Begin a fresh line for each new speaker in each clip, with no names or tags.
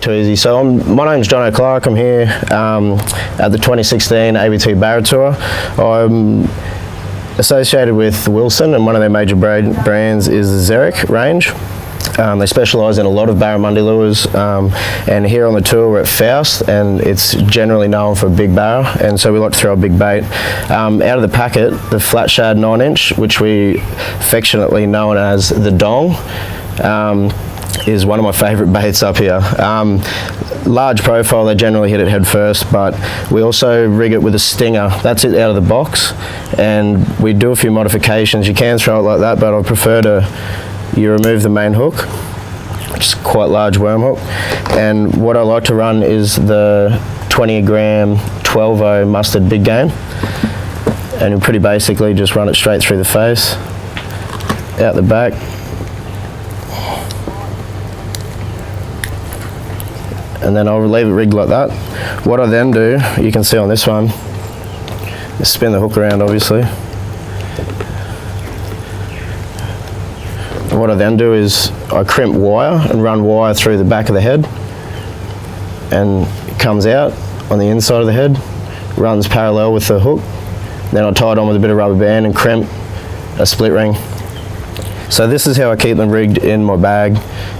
Too easy. So my name's Jono Clark. I'm here at the 2016 ABT Barra Tour. I'm associated with Wilson, and one of their major brands is the Zerek range. They specialise in a lot of barramundi lures, and here on the tour we're at Faust, and it's generally known for a big barra, and so we like to throw a big bait. Out of the packet, the Flat Shad 9-inch, which we affectionately know as the Dong, is one of my favourite baits up here. Large profile, they generally hit it head first, but we also rig it with a stinger. That's it out of the box, and we do a few modifications. You can throw it like that, but I prefer you remove the main hook, which is quite large worm hook, and what I like to run is the 20 gram 12-0 mustard big game, and you pretty basically just run it straight through the face, out the back, and then I'll leave it rigged like that. What I then do, you can see on this one, is spin the hook around obviously. And what I then do is I crimp wire and run wire through the back of the head, and it comes out on the inside of the head, runs parallel with the hook. Then I tie it on with a bit of rubber band and crimp a split ring. So this is how I keep them rigged in my bag,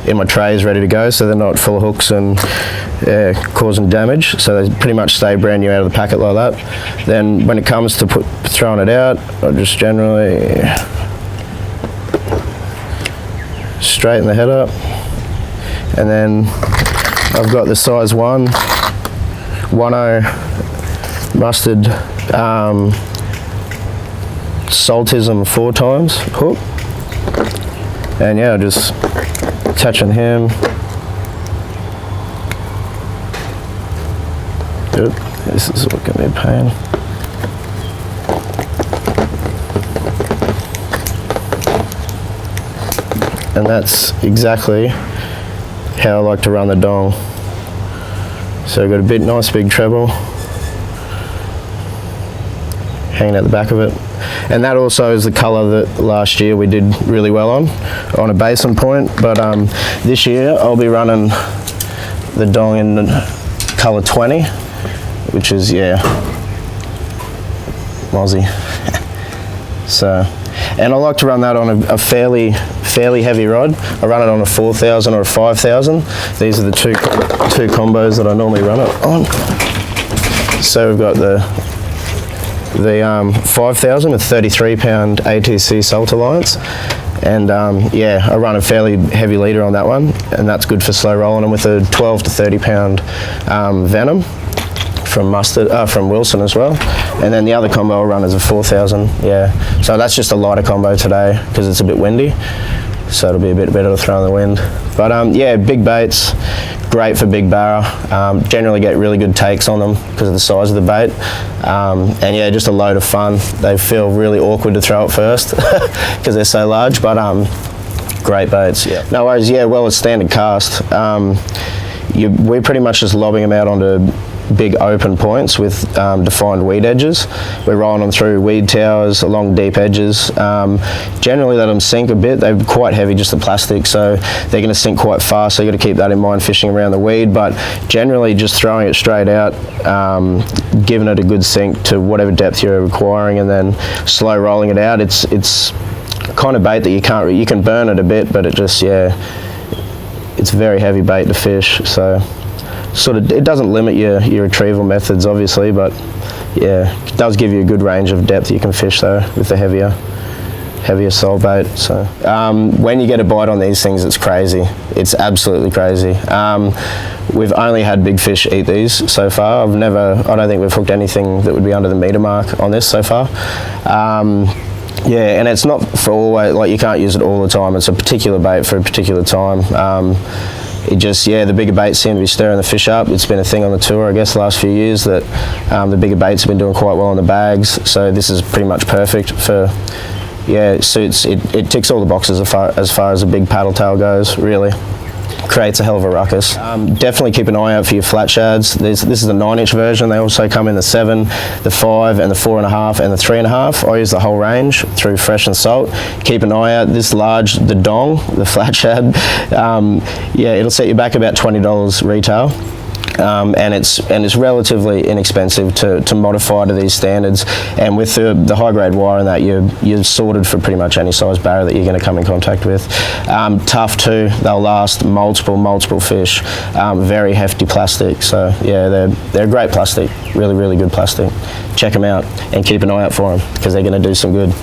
in my trays ready to go, so they're not full of hooks and causing damage. So they pretty much stay brand new out of the packet like that. Then when it comes to throwing it out, I just generally straighten the head up, and then I've got the size 1 10 mustard saltism 4 times hook, and yeah, just attaching him. Good. This is what can be a pain. And that's exactly how I like to run the Dong. So I've got a nice big treble hanging at the back of it. And that also is the colour that last year we did really well on a basin point. But this year I'll be running the Dong in colour 20, which is, yeah, Mozzie. So, and I like to run that on a fairly heavy rod. I run it on a 4,000 or a 5,000. These are the two combos that I normally run it on. So we've got the 5,000 with 33 pound ATC Salt Alliance, and yeah, I run a fairly heavy leader on that one, and that's good for slow rolling, and with a 12 to 30 pound Venom from Wilson as well. And then the other combo I'll run is a 4,000, yeah. So that's just a lighter combo today because it's a bit windy, so it'll be a bit better to throw in the wind. But yeah, big baits, great for big barra. Generally get really good takes on them because of the size of the bait. And yeah, just a load of fun. They feel really awkward to throw at first because they're so large, but great baits. Yeah. No worries, yeah, well, it's standard cast. We're pretty much just lobbing them out onto big open points with defined weed edges. We're rolling them through weed towers along deep edges. Generally let them sink a bit. They're quite heavy, just the plastic, so they're going to sink quite fast, so you got to keep that in mind fishing around the weed. But generally just throwing it straight out, giving it a good sink to whatever depth you're requiring, and then slow rolling it out. It's kind of bait that you can burn it a bit, but it just, yeah, it's very heavy bait to fish. So sort of, it doesn't limit your retrieval methods obviously, but yeah, it does give you a good range of depth you can fish though with the heavier sole bait. So when you get a bite on these things, it's crazy. It's absolutely crazy. We've only had big fish eat these so far. I don't think we've hooked anything that would be under the meter mark on this so far. Yeah, and it's not for always, like you can't use it all the time. It's a particular bait for a particular time. It just, yeah, the bigger baits seem to be stirring the fish up. It's been a thing on the tour, I guess, the last few years that the bigger baits have been doing quite well on the bags. So this is pretty much perfect for, yeah, it ticks all the boxes as far as a big paddle tail goes, really. creates a hell of a ruckus. Definitely keep an eye out for your flat shads. This is a 9-inch version. They also come in the 7, the 5 and the 4.5 and the 3.5. I use the whole range through Fresh and Salt. Keep an eye out. This large, the dong, the flat shad, yeah, it'll set you back about $20 retail. And it's relatively inexpensive to modify to these standards, and with the high grade wire and that, you're sorted for pretty much any size barra that you're going to come in contact with. Tough too, they'll last multiple fish. Very hefty plastic, so yeah, they're great plastic, really good plastic. Check them out and keep an eye out for them because they're going to do some good.